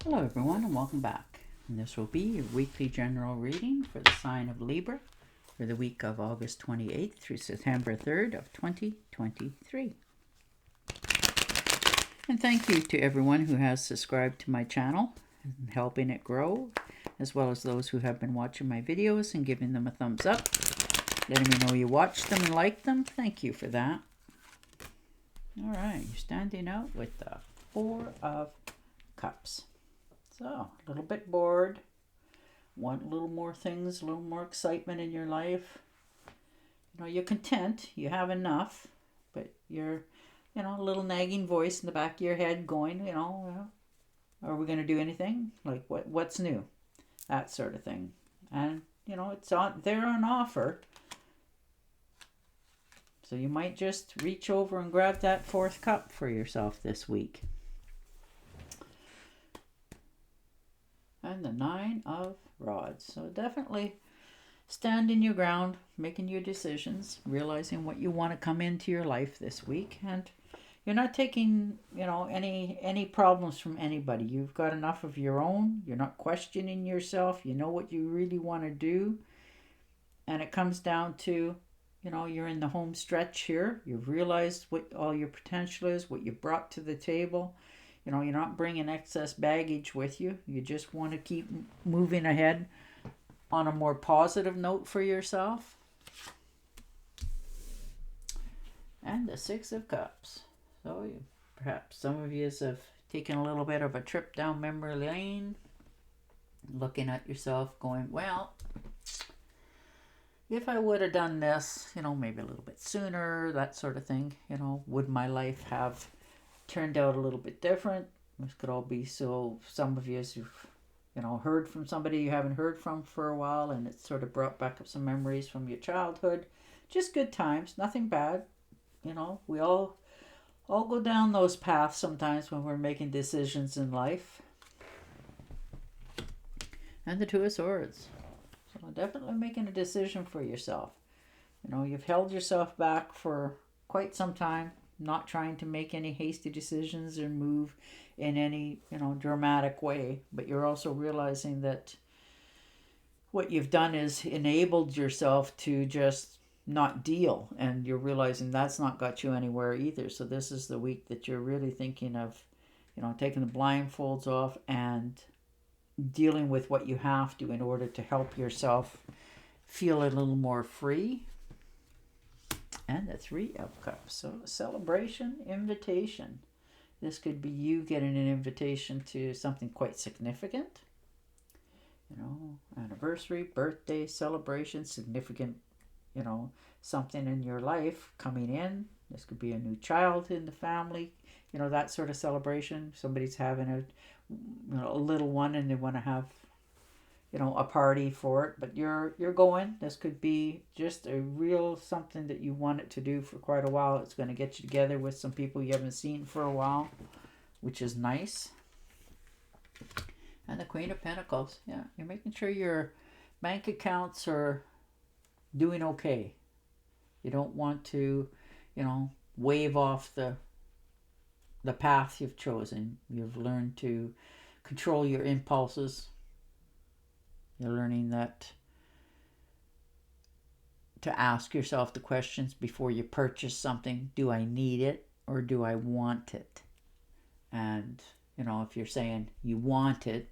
Hello everyone and welcome back. And this will be your weekly general reading for the sign of Libra for the week of August 28th through September 3rd of 2023. And thank you to everyone who has subscribed to my channel and helping it grow, as well as those who have been watching my videos and giving them a thumbs up, letting me know you watched them and liked them. Thank you for that. All right, you're standing out with the Four of Cups. So, a little bit bored, want a little more things, a little more excitement in your life. You know, you're content, you have enough, but you're, a little nagging voice in the back of your head going, are we going to do anything? Like, what's new? That sort of thing. And, it's they're on offer. So you might just reach over and grab that fourth cup for yourself this week. And the Nine of Rods. So definitely standing your ground, making your decisions, realizing what you want to come into your life this week. And you're not taking, any problems from anybody. You've got enough of your own. You're not questioning yourself. You know what you really want to do. And it comes down to, you're in the home stretch here. You've realized what all your potential is, what you brought to the table. You're not bringing excess baggage with you. You just want to keep moving ahead on a more positive note for yourself. And the Six of Cups. So perhaps some of you have taken a little bit of a trip down memory lane, looking at yourself going, well, if I would have done this, maybe a little bit sooner, that sort of thing, would my life have turned out a little bit different? This could all be so some of you who've heard from somebody you haven't heard from for a while, and it's sort of brought back up some memories from your childhood. Just good times, nothing bad. We all go down those paths sometimes when we're making decisions in life. And the Two of Swords. So definitely making a decision for yourself. You've held yourself back for quite some time, not trying to make any hasty decisions or move in any, dramatic way. But you're also realizing that what you've done is enabled yourself to just not deal. And you're realizing that's not got you anywhere either. So this is the week that you're really thinking of, taking the blindfolds off and dealing with what you have to in order to help yourself feel a little more free. And the Three of Cups. So celebration, invitation. This could be you getting an invitation to something quite significant. Anniversary, birthday, celebration, significant, something in your life coming in. This could be a new child in the family, that sort of celebration. Somebody's having a little one and they want to have a party for it, but you're going. This could be just a real something that you wanted to do for quite a while. It's going to get you together with some people you haven't seen for a while, which is nice. And the Queen of Pentacles. Yeah, you're making sure your bank accounts are doing okay. You don't want to, wave off the path you've chosen. You've learned to control your impulses. You're learning that to ask yourself the questions before you purchase something. Do I need it or do I want it? And, if you're saying you want it,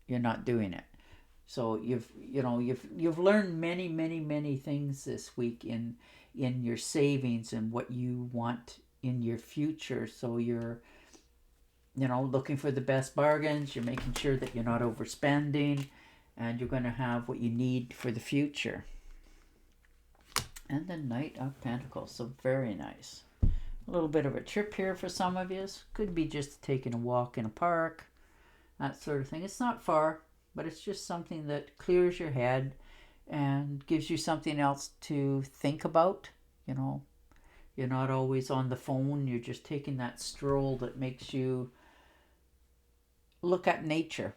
you're not doing it. So you've learned many, many, many things this week in your savings and what you want in your future. So you're, looking for the best bargains. You're making sure that you're not overspending. And you're going to have what you need for the future. And the Knight of Pentacles. So very nice. A little bit of a trip here for some of you. Could be just taking a walk in a park. That sort of thing. It's not far, but it's just something that clears your head and gives you something else to think about. You're not always on the phone. You're just taking that stroll that makes you look at nature.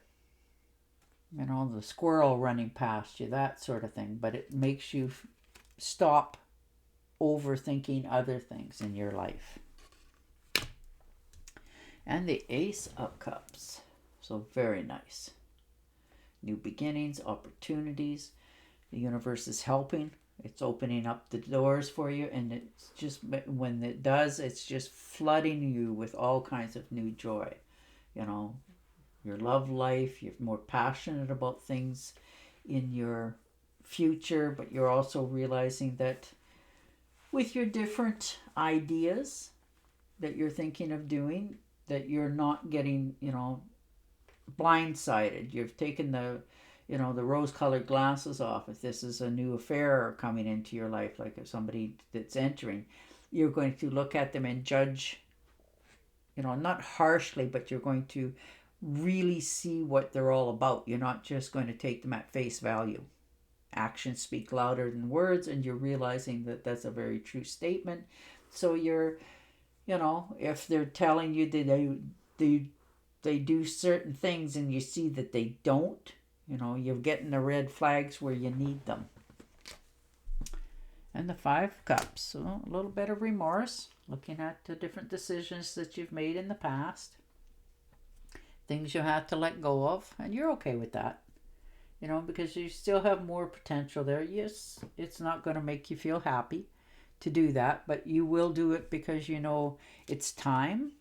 The squirrel running past you, that sort of thing. But it makes you stop overthinking other things in your life. And the Ace of Cups. So very nice. New beginnings, opportunities. The universe is helping. It's opening up the doors for you, and it's just, when it does, it's just flooding you with all kinds of new joy. You know, your love life, you're more passionate about things in your future, but you're also realizing that with your different ideas that you're thinking of doing, that you're not getting, blindsided. You've taken the rose-colored glasses off. If this is a new affair coming into your life, like if somebody that's entering, you're going to look at them and judge, not harshly, but you're going to really see what they're all about. You're not just going to take them at face value. Actions speak louder than words, and you're realizing that that's a very true statement. So you're, if they're telling you that they do certain things and you see that they don't, you're getting the red flags where you need them. And the 5 of Cups, so a little bit of remorse, looking at the different decisions that you've made in the past, things you had to let go of, and you're okay with that, because you still have more potential there. Yes, it's not going to make you feel happy to do that, but you will do it because it's time.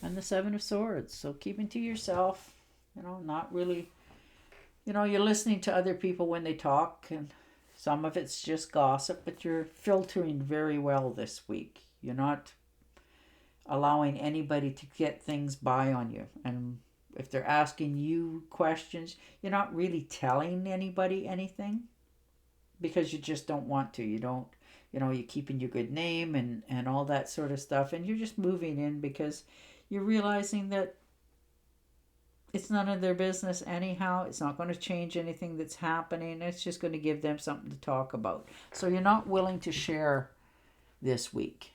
And the 7 of Swords, so keeping to yourself, not really, you're listening to other people when they talk, and some of it's just gossip, but you're filtering very well this week. You're not allowing anybody to get things by on you. And if they're asking you questions, you're not really telling anybody anything because you just don't want to. You don't, you're keeping your good name and all that sort of stuff. And you're just moving in because you're realizing that it's none of their business anyhow. It's not going to change anything that's happening. It's just going to give them something to talk about. So you're not willing to share this week.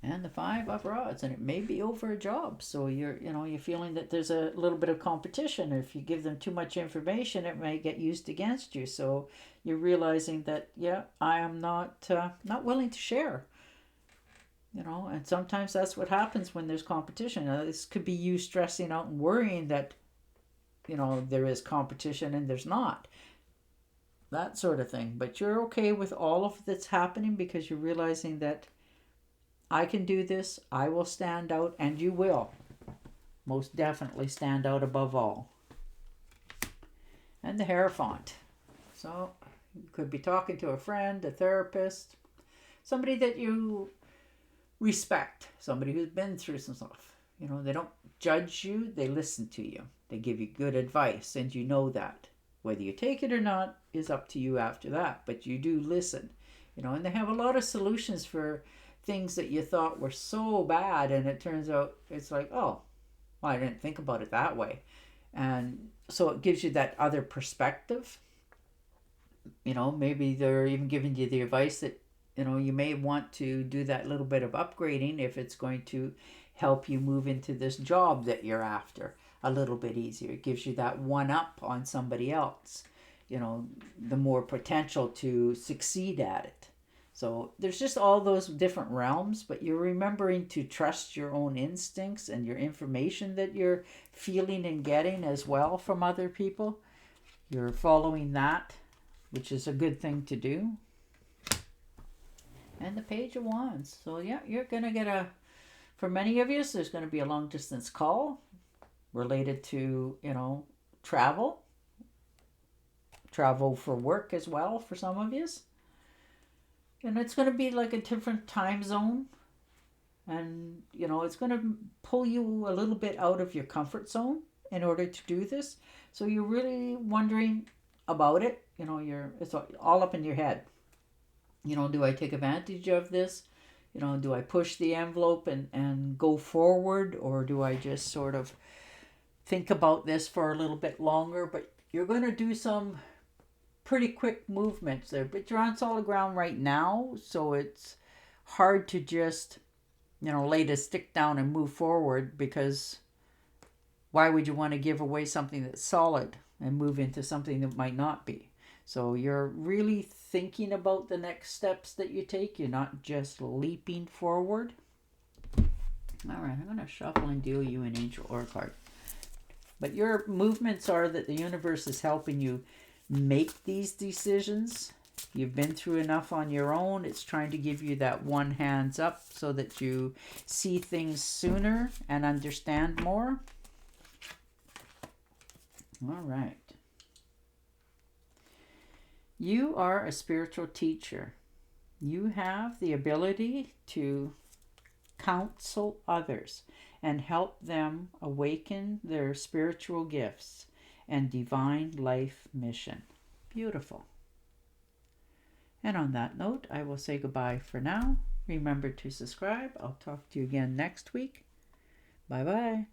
And the 5 of Rods, and it may be over a job. So you're feeling that there's a little bit of competition. If you give them too much information, it may get used against you. So you're realizing that, I am not willing to share. And sometimes that's what happens when there's competition. Now, this could be you stressing out and worrying that, there is competition and there's not. That sort of thing. But you're okay with all of that's happening because you're realizing that I can do this, I will stand out, and you will most definitely stand out above all. And the Hierophant. So you could be talking to a friend, a therapist, somebody that you respect, somebody who's been through some stuff. They don't judge you, they listen to you. They give you good advice, and you know that. Whether you take it or not is up to you after that, but you do listen. And they have a lot of solutions for things that you thought were so bad, and it turns out it's like, oh, well, I didn't think about it that way. And so it gives you that other perspective. Maybe they're even giving you the advice that you may want to do that little bit of upgrading if it's going to help you move into this job that you're after a little bit easier. It gives you that one up on somebody else, the more potential to succeed at it. So there's just all those different realms, but you're remembering to trust your own instincts and your information that you're feeling and getting as well from other people. You're following that, which is a good thing to do. And the Page of Wands. So you're going to get for many of you, there's going to be a long distance call related to, travel for work as well for some of you. And it's going to be like a different time zone. And, it's going to pull you a little bit out of your comfort zone in order to do this. So you're really wondering about it. It's all up in your head. Do I take advantage of this? Do I push the envelope and go forward? Or do I just sort of think about this for a little bit longer? But you're going to do some pretty quick movements there, but you're on solid ground right now, so it's hard to just lay the stick down and move forward, because why would you want to give away something that's solid and move into something that might not be? So you're really thinking about the next steps that you take. You're not just leaping forward. All right, I'm going to shuffle and deal you an angel or card. But your movements are that the universe is helping you make these decisions. You've been through enough on your own. It's trying to give you that one hands up so that you see things sooner and understand more. All right. You are a spiritual teacher. You have the ability to counsel others and help them awaken their spiritual gifts and divine life mission. Beautiful. And on that note, I will say goodbye for now. Remember to subscribe. I'll talk to you again next week. Bye-bye.